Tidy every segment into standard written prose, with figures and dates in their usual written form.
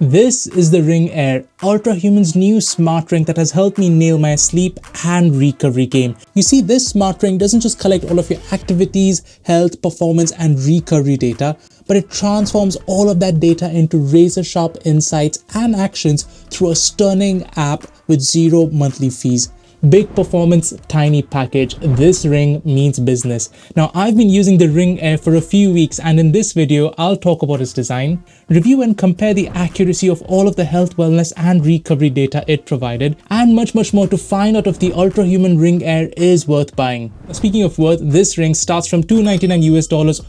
This is the Ring Air, Ultrahuman's new smart ring that has helped me nail my sleep and recovery game. You see, this smart ring doesn't just collect all of your activities, health, performance and recovery data, but it transforms all of that data into razor-sharp insights and actions through a stunning app with zero monthly fees. Big performance, tiny package. This ring means business. Now, I've been using the Ring Air for a few weeks, and in this video, I'll talk about its design, review and compare the accuracy of all of the health, wellness and recovery data it provided, and much more to find out if the Ultrahuman Ring Air is worth buying. Speaking of worth, this ring starts from $299 US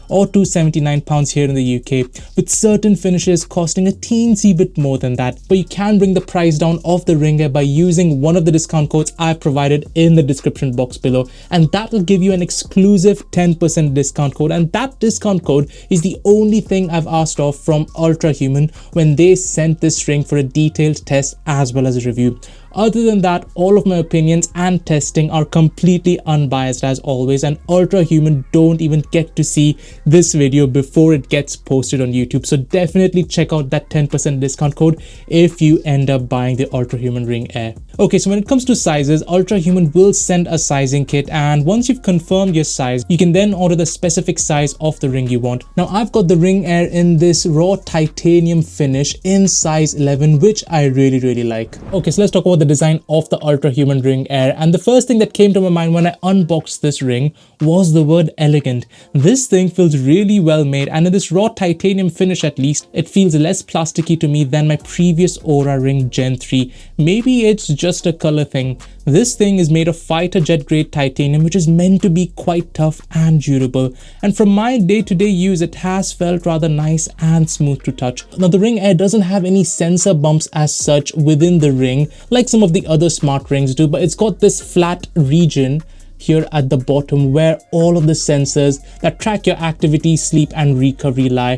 or £279 here in the UK, with certain finishes costing a teensy bit more than that. But you can bring the price down of the Ring Air by using one of the discount codes I've provided in the description box below, and that will give you an exclusive 10% discount code, and that discount code is the only thing I've asked of from Ultrahuman when they sent this ring for a detailed test as well as a review. Other than that, all of my opinions and testing are completely unbiased as always, and Ultrahuman don't even get to see this video before it gets posted on YouTube. So definitely check out that 10% discount code if you end up buying the Ultrahuman Ring Air. Okay, so when it comes to sizes, Ultrahuman will send a sizing kit, and once you've confirmed your size, you can then order the specific size of the ring you want. Now, I've got the Ring Air in this raw titanium finish in size 11, which I really like. Okay, so let's talk about the design of the Ultrahuman Ring Air, and the first thing that came to my mind when I unboxed this ring was the word elegant. This thing feels really well made, and in this raw titanium finish at least, it feels less plasticky to me than my previous Aura Ring Gen 3. Maybe it's just a color thing. This thing is made of fighter jet grade titanium, which is meant to be quite tough and durable, and from my day-to-day use it has felt rather nice and smooth to touch. Now, the Ring Air doesn't have any sensor bumps as such within the ring like some of the other smart rings do, but it's got this flat region here at the bottom where all of the sensors that track your activity, sleep and recovery lie,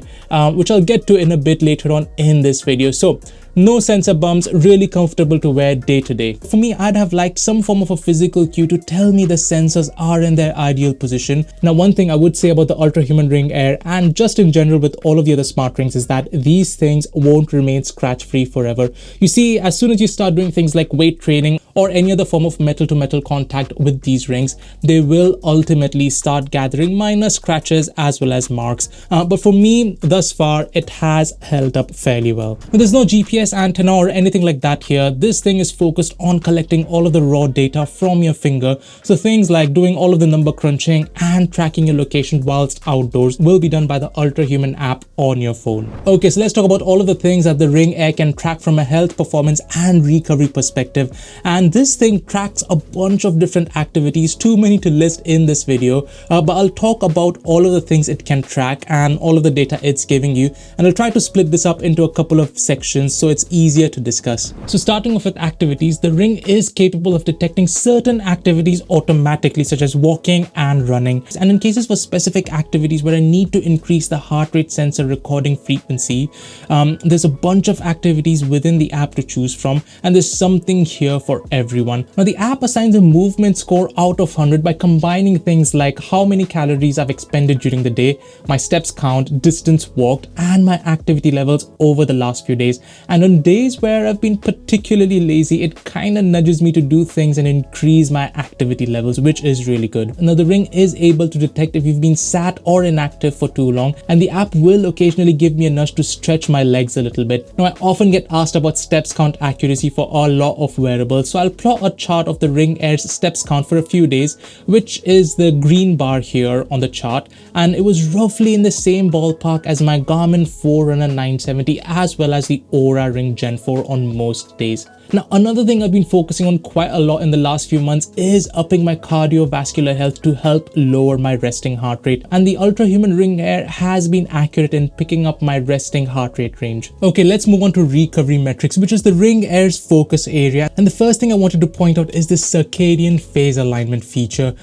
which I'll get to in a bit later on in this video. So no sensor bumps, really comfortable to wear day to day. For me, I'd have liked some form of a physical cue to tell me the sensors are in their ideal position. Now, one thing I would say about the Ultrahuman Ring Air, and just in general with all of the other smart rings, is that these things won't remain scratch free forever. You see, as soon as you start doing things like weight training or any other form of metal to metal contact with these rings, they will ultimately start gathering minor scratches as well as marks. But for me, thus far, it has held up fairly well. But there's no GPS antenna or anything like that here. This thing is focused on collecting all of the raw data from your finger. So things like doing all of the number crunching and tracking your location whilst outdoors will be done by the Ultrahuman app on your phone. Okay, so let's talk about all of the things that the Ring Air can track from a health, performance and recovery perspective. And this thing tracks a bunch of different activities, too many to list in this video, but I'll talk about all of the things it can track and all of the data it's giving you, and I'll try to split this up into a couple of sections so it's easier to discuss. So starting off with activities, the ring is capable of detecting certain activities automatically, such as walking and running. And in cases for specific activities where I need to increase the heart rate sensor recording frequency, there's a bunch of activities within the app to choose from, and there's something here for everyone. Now, the app assigns a movement score out of 100 by combining things like how many calories I've expended during the day, my steps count, distance walked, and my activity levels over the last few days. And on days where I've been particularly lazy, it kind of nudges me to do things and increase my activity levels, which is really good. Now, the ring is able to detect if you've been sat or inactive for too long, and the app will occasionally give me a nudge to stretch my legs a little bit. Now, I often get asked about steps count accuracy for a lot of wearables, so I'll plot a chart of the Ring Air's steps count for a few days, which is the green bar here on the chart, and it was roughly in the same ballpark as my Garmin Forerunner 970 as well as the Aura Ring Gen 4 on most days. Now, another thing I've been focusing on quite a lot in the last few months is upping my cardiovascular health to help lower my resting heart rate, and the Ultrahuman Ring Air has been accurate in picking up my resting heart rate range. Okay, let's move on to recovery metrics, which is the Ring Air's focus area. And the first thing I wanted to point out is the circadian phase alignment feature,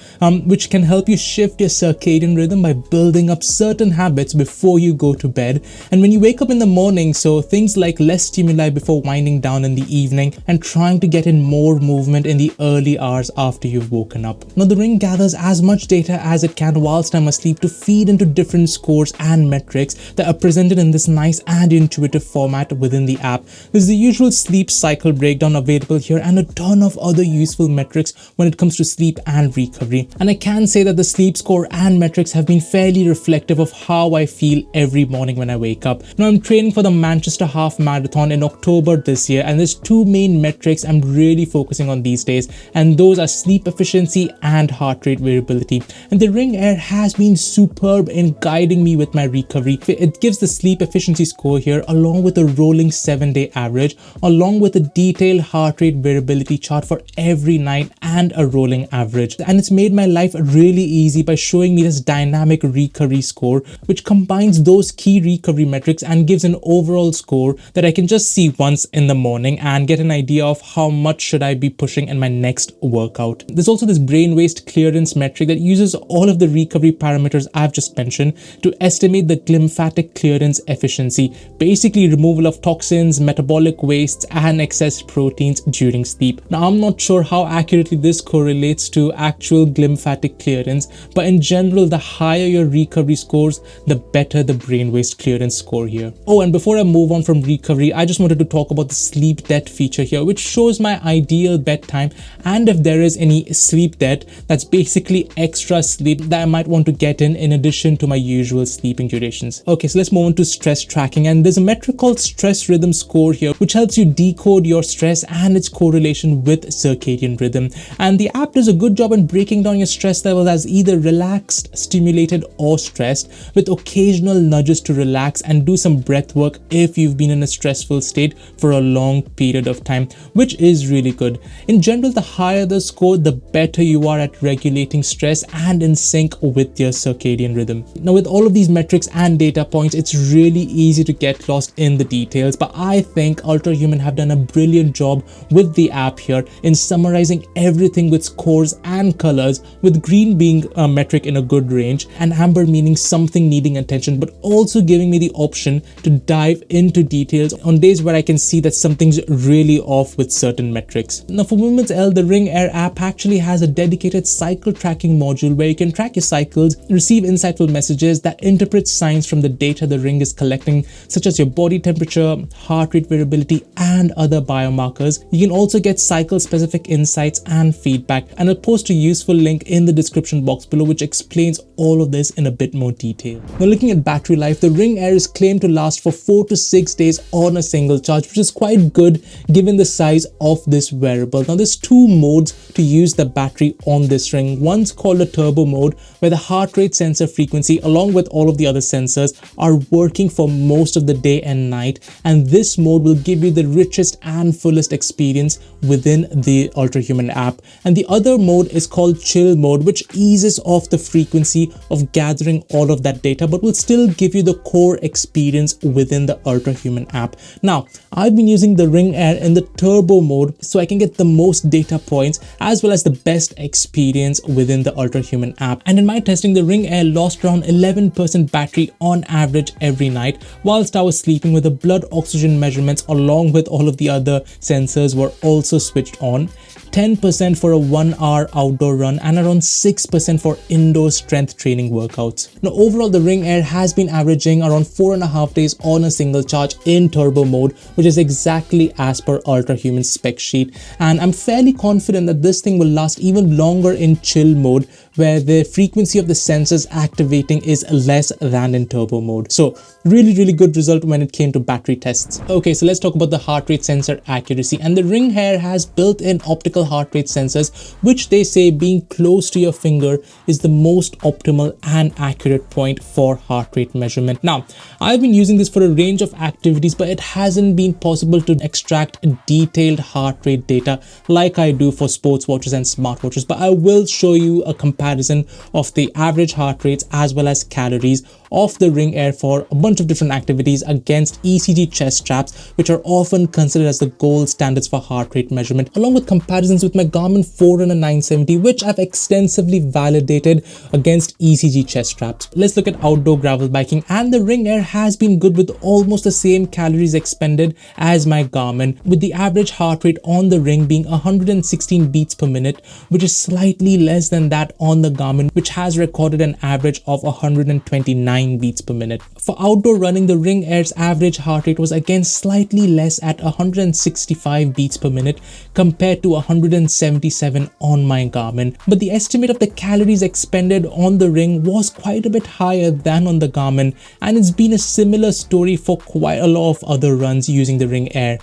which can help you shift your circadian rhythm by building up certain habits before you go to bed and when you wake up in the morning. So things like less stimuli before winding down in the evening and trying to get in more movement in the early hours after you've woken up. Now, the Ring gathers as much data as it can whilst I'm asleep to feed into different scores and metrics that are presented in this nice and intuitive format within the app. There's the usual sleep cycle breakdown available here and a ton of other useful metrics when it comes to sleep and recovery. And I can say that the sleep score and metrics have been fairly reflective of how I feel every morning when I wake up. Now, I'm training for the Manchester Half Marathon in October this year, and there's two main metrics I'm really focusing on these days, and those are sleep efficiency and heart rate variability. And the Ring Air has been superb in guiding me with my recovery. It gives the sleep efficiency score here along with a rolling 7-day average, along with a detailed heart rate variability chart for every night and a rolling average. And it's made my life really easy by showing me this dynamic recovery score, which combines those key recovery metrics and gives an overall score that I can just see once in the morning and get an idea of how much should I be pushing in my next workout. There's also this brain waste clearance metric that uses all of the recovery parameters I've just mentioned to estimate the glymphatic clearance efficiency, basically removal of toxins, metabolic wastes, and excess proteins during sleep. Now, I'm not sure how accurately this correlates to actual glymphatic clearance, but in general, the higher your recovery scores, the better the brain waste clearance score here. Oh, and before I move on from recovery, I just wanted to talk about the sleep debt feature here, which shows my ideal bedtime and if there is any sleep debt, that's basically extra sleep that I might want to get in addition to my usual sleeping durations. Okay, so let's move on to stress tracking, and there's a metric called stress rhythm score here, which helps you decode your stress and its correlation with circadian rhythm. And the app does a good job in breaking down your stress levels as either relaxed, stimulated, or stressed, with occasional nudges to relax and do some breath work if you've been in a stressful state for a long period of time, which is really good. In general, the higher the score, the better you are at regulating stress and in sync with your circadian rhythm. Now, with all of these metrics and data points, it's really easy to get lost in the details, but I think Ultrahuman have done a brilliant job with the app here in summarizing everything with scores and colors, with green being a metric in a good range and amber meaning something needing attention, but also giving me the option to dive into details on days where I can see that something's really off with certain metrics. Now, for Women's Health, the Ring Air app actually has a dedicated cycle tracking module where you can track your cycles, receive insightful messages that interpret signs from the data the Ring is collecting, such as your body temperature, heart rate variability, and other biomarkers. You can also get cycle-specific insights and feedback, and I'll post a useful link in the description box below which explains all of this in a bit more detail. Now, looking at battery life, the Ring Air is claimed to last for 4 to 6 days on a single charge, which is quite good given the size of this wearable. Now, there's two modes to use the battery on this ring. One's called a turbo mode, where the heart rate sensor frequency along with all of the other sensors are working for most of the day and night, and this mode will give you the richest and fullest experience within the Ultrahuman app. And the other mode is called chill mode, which eases off the frequency of gathering all of that data, but will still give you the core experience within the Ultrahuman app. Now, I've been using the Ring Air in the turbo mode so I can get the most data points as well as the best experience within the Ultrahuman app. And in my testing, the Ring Air lost around 11% battery on average every night whilst I was sleeping, with the blood oxygen measurements along with all of the other sensors were also switched on. 10% for a 1-hour outdoor run and around 6% for indoor strength training workouts. Now, overall, the Ring Air has been averaging around 4.5 days on a single charge in turbo mode, which is exactly as per Ultrahuman's spec sheet. And I'm fairly confident that this thing will last even longer in chill mode, where the frequency of the sensors activating is less than in turbo mode. So really good result when it came to battery tests. Okay, so let's talk about the heart rate sensor accuracy. And the Ring Air has built-in optical heart rate sensors, which they say being close to your finger is the most optimal and accurate point for heart rate measurement. Now, I've been using this for a range of activities, but it hasn't been possible to extract detailed heart rate data like I do for sports watches and smartwatches, but I will show you a comparison of the average heart rates as well as calories of the Ring Air for a bunch of different activities against ECG chest straps, which are often considered as the gold standards for heart rate measurement, along with comparisons with my Garmin Forerunner 970, which I've extensively validated against ECG chest straps. Let's look at outdoor gravel biking, and the Ring Air has been good with almost the same calories expended as my Garmin, with the average heart rate on the Ring being 116 beats per minute, which is slightly less than that on the Garmin, which has recorded an average of 129 beats per minute. For outdoor running, the Ring Air's average heart rate was again slightly less at 165 beats per minute compared to 177 on my Garmin, but the estimate of the calories expended on the Ring was quite a bit higher than on the Garmin, and it's been a similar story for quite a lot of other runs using the Ring Air.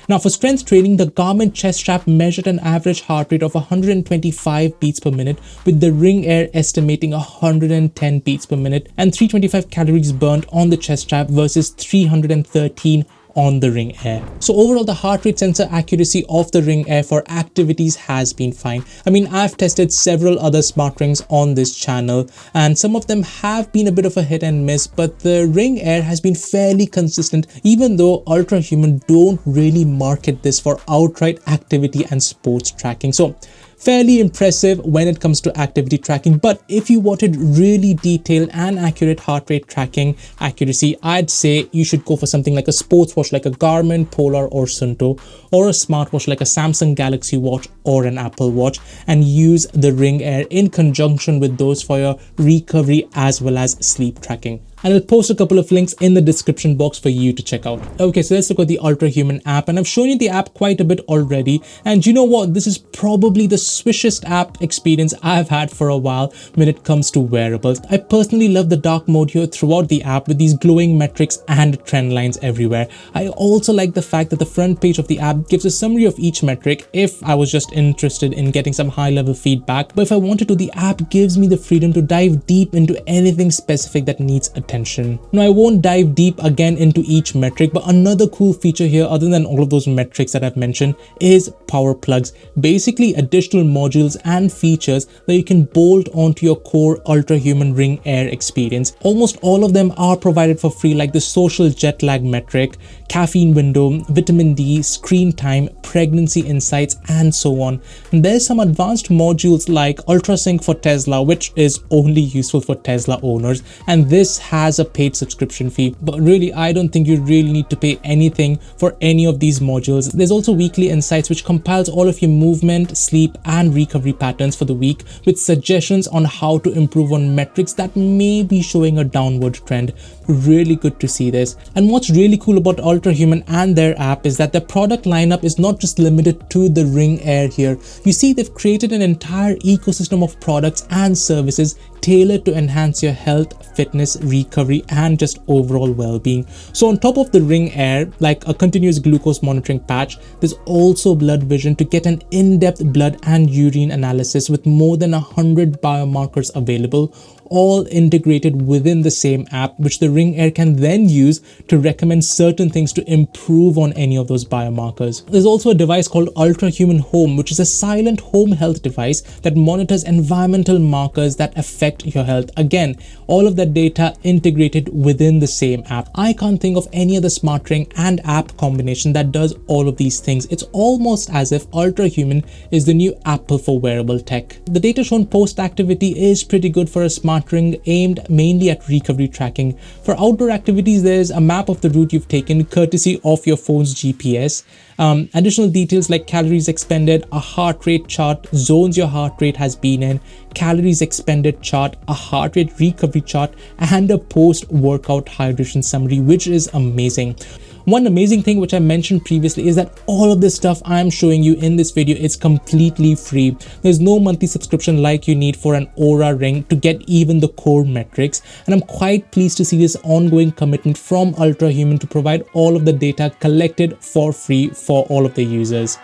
Now, for strength training, the Garmin chest strap measured an average heart rate of 125 beats per minute, with the Ring Air estimating 110 beats per minute and 325 calories burnt on the chest strap versus 313 on the Ring Air. So overall, the heart rate sensor accuracy of the Ring Air for activities has been fine. I mean, I've tested several other smart rings on this channel, and some of them have been a bit of a hit and miss, but the Ring Air has been fairly consistent, even though Ultrahuman don't really market this for outright activity and sports tracking. So fairly impressive when it comes to activity tracking, but if you wanted really detailed and accurate heart rate tracking accuracy, I'd say you should go for something like a sports watch like a Garmin, Polar or Sunto, or a smartwatch like a Samsung Galaxy Watch or an Apple Watch, and use the Ring Air in conjunction with those for your recovery as well as sleep tracking. And I'll post a couple of links in the description box for you to check out. Okay, so let's look at the Ultrahuman app, and I've shown you the app quite a bit already. And you know what? This is probably the swishest app experience I've had for a while when it comes to wearables. I personally love the dark mode here throughout the app with these glowing metrics and trend lines everywhere. I also like the fact that the front page of the app gives a summary of each metric if I was just interested in getting some high-level feedback. But if I wanted to, the app gives me the freedom to dive deep into anything specific that needs attention. Now, I won't dive deep again into each metric, but another cool feature here, other than all of those metrics that I've mentioned, is power plugs. Basically additional modules and features that you can bolt onto your core Ultrahuman Ring Air experience. Almost all of them are provided for free, like the social jet lag metric, caffeine window, vitamin D, screen time, pregnancy insights, and so on. And there's some advanced modules like UltraSync for Tesla, which is only useful for Tesla owners, and this has a paid subscription fee, but really I don't think you really need to pay anything for any of these modules. There's also weekly insights, which compiles all of your movement, sleep, and recovery patterns for the week, with suggestions on how to improve on metrics that may be showing a downward trend. Really good to see this. And what's really cool about Ultrahuman and their app is that their product lineup is not just limited to the Ring Air here. You see, they've created an entire ecosystem of products and services tailored to enhance your health, fitness, recovery, and just overall well-being. So on top of the Ring Air, like a continuous glucose monitoring patch, there's also blood vision to get an in-depth blood and urine analysis with more than 100 biomarkers available, all integrated within the same app, which the Ring Air can then use to recommend certain things to improve on any of those biomarkers. There's also a device called Ultrahuman Home, which is a silent home health device that monitors environmental markers that affect your health. Again, all of that data integrated within the same app. I can't think of any other smart ring and app combination that does all of these things. It's almost as if Ultrahuman is the new Apple for wearable tech. The data shown post-activity is pretty good for a smart ring aimed mainly at recovery tracking. For outdoor activities, there's a map of the route you've taken courtesy of your phone's GPS. Additional details like calories expended, a heart rate chart, zones your heart rate has been in, calories expended chart, a heart rate recovery chart, and a post-workout hydration summary, which is amazing. One amazing thing which I mentioned previously is that all of this stuff I'm showing you in this video is completely free. There's no monthly subscription like you need for an Oura ring to get even the core metrics, and I'm quite pleased to see this ongoing commitment from Ultrahuman to provide all of the data collected for free for all of the users.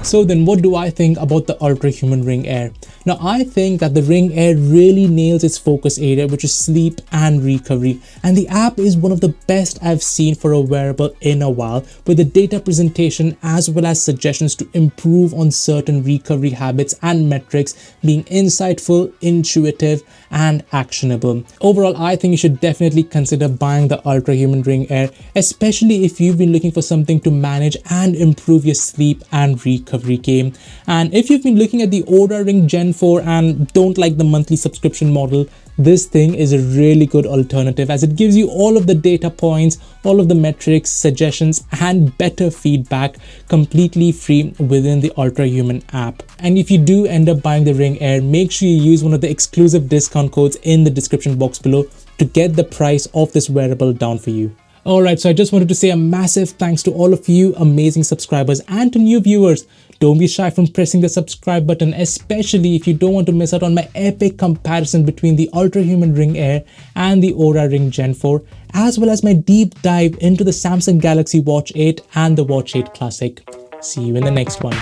So then what do I think about the Ultrahuman Ring Air? Now, I think that the Ring Air really nails its focus area, which is sleep and recovery. And the app is one of the best I've seen for a wearable in a while, with the data presentation as well as suggestions to improve on certain recovery habits and metrics being insightful, intuitive, and actionable. Overall, I think you should definitely consider buying the Ultrahuman Ring Air, especially if you've been looking for something to manage and improve your sleep and recovery game. And if you've been looking at the Oura Ring Gen 4 and don't like the monthly subscription model, this thing is a really good alternative, as it gives you all of the data points, all of the metrics, suggestions, and better feedback completely free within the Ultrahuman app. And if you do end up buying the Ring Air, make sure you use one of the exclusive discount codes in the description box below to get the price of this wearable down for you. Alright, so I just wanted to say a massive thanks to all of you amazing subscribers and to new viewers. Don't be shy from pressing the subscribe button, especially if you don't want to miss out on my epic comparison between the Ultrahuman Ring Air and the Oura Ring Gen 4, as well as my deep dive into the Samsung Galaxy Watch 8 and the Watch 8 Classic. See you in the next one.